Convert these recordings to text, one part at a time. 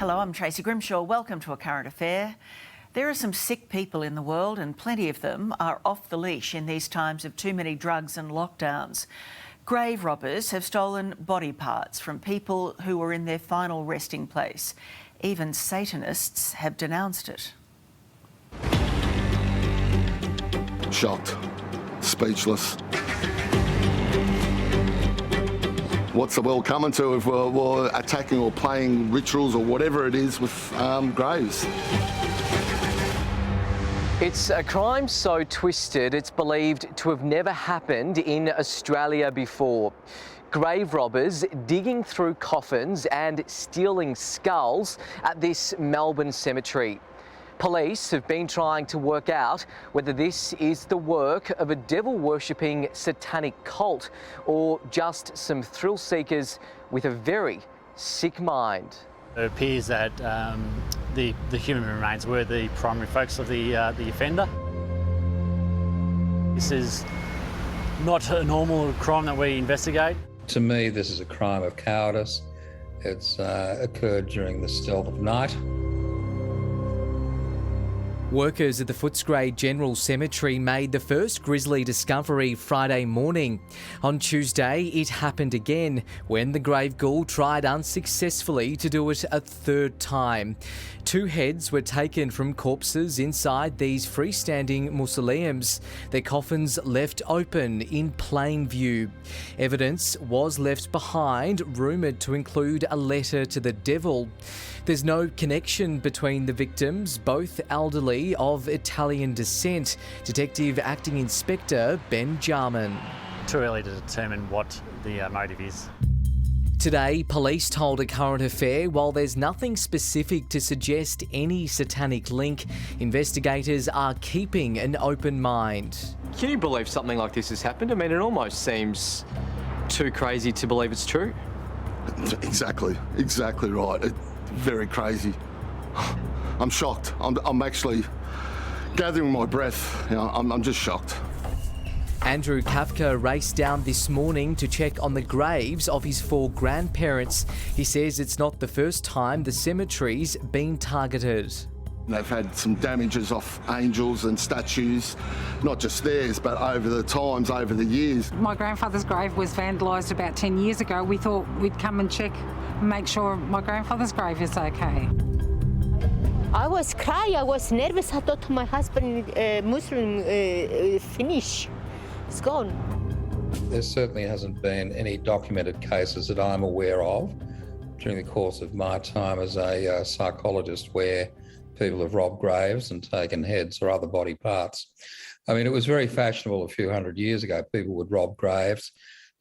Hello, I'm Tracy Grimshaw. Welcome to A Current Affair. There are some sick people in the world and plenty of them are off the leash in these times of too many drugs and lockdowns. Grave robbers have stolen body parts from people who were in their final resting place. Even Satanists have denounced it. Shocked, speechless. What's the world coming to if we're attacking or playing rituals or whatever it is with graves? It's a crime so twisted it's believed to have never happened in Australia before. Grave robbers digging through coffins and stealing skulls at this Melbourne cemetery. Police have been trying to work out whether this is the work of a devil-worshipping satanic cult or just some thrill seekers with a very sick mind. It appears that the human remains were the primary focus of the offender. This is not a normal crime that we investigate. To me, this is a crime of cowardice. It's occurred during the still of night. Workers at the Footscray General Cemetery made the first grisly discovery Friday morning. On Tuesday, it happened again when the grave ghoul tried unsuccessfully to do it a third time. 2 heads were taken from corpses inside these freestanding mausoleums, their coffins left open in plain view. Evidence was left behind, rumoured to include a letter to the devil. There's no connection between the victims, both elderly of Italian descent. Detective Acting Inspector Ben Jarman. Too early to determine what the motive is. Today, police told A Current Affair while there's nothing specific to suggest any satanic link, investigators are keeping an open mind. Can you believe something like this has happened? I mean, it almost seems too crazy to believe it's true. Exactly right. Very crazy. I'm shocked. I'm actually gathering my breath. You know, I'm just shocked. Andrew Kafka raced down this morning to check on the graves of his 4 grandparents. He says it's not the first time the cemetery's been targeted. They've had some damages off angels and statues, not just theirs, but over the years. My grandfather's grave was vandalised about 10 years ago. We thought we'd come and check and make sure my grandfather's grave is okay. I was crying, I was nervous. I thought my husband Muslim finish. It's gone. There certainly hasn't been any documented cases that I'm aware of during the course of my time as a psychologist where people have robbed graves and taken heads or other body parts. I mean, it was very fashionable a few hundred years ago. People would rob graves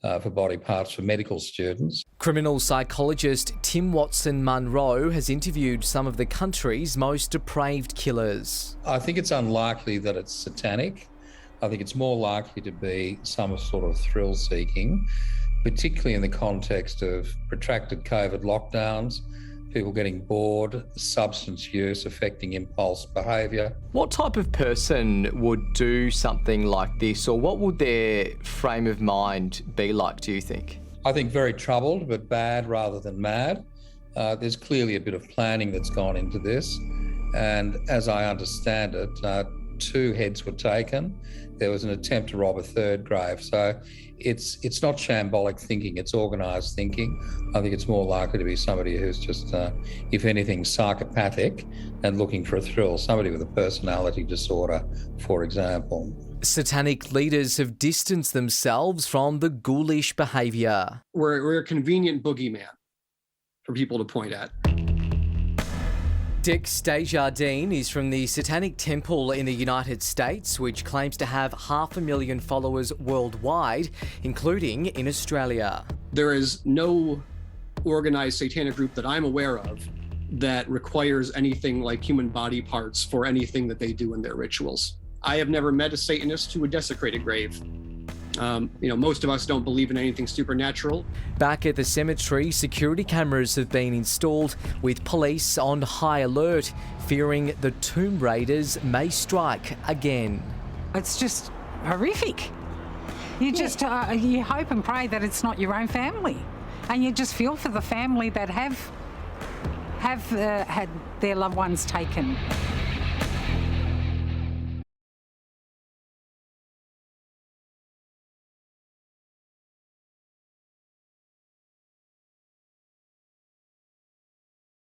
for body parts for medical students. Criminal psychologist Tim Watson-Munro has interviewed some of the country's most depraved killers. I think it's unlikely that it's satanic. I think it's more likely to be some sort of thrill-seeking, particularly in the context of protracted COVID lockdowns, people getting bored, substance use affecting impulse behaviour. What type of person would do something like this, or what would their frame of mind be like, do you think? I think very troubled, but bad rather than mad. There's clearly a bit of planning that's gone into this, and as I understand it, 2 heads were taken. There was an attempt to rob a 3rd grave. So it's not shambolic thinking, it's organised thinking. I think it's more likely to be somebody who's just, if anything, psychopathic and looking for a thrill, somebody with a personality disorder, for example. Satanic leaders have distanced themselves from the ghoulish behaviour. We're a convenient boogeyman for people to point at. Dex Desjardins is from the Satanic Temple in the United States, which claims to have 500,000 followers worldwide, including in Australia. There is no organized satanic group that I'm aware of that requires anything like human body parts for anything that they do in their rituals. I have never met a Satanist who would desecrate a grave. Most of us don't believe in anything supernatural. Back at the cemetery, security cameras have been installed with police on high alert, fearing the tomb raiders may strike again. It's just horrific. You just you hope and pray that it's not your own family, and you just feel for the family that have have had their loved ones taken.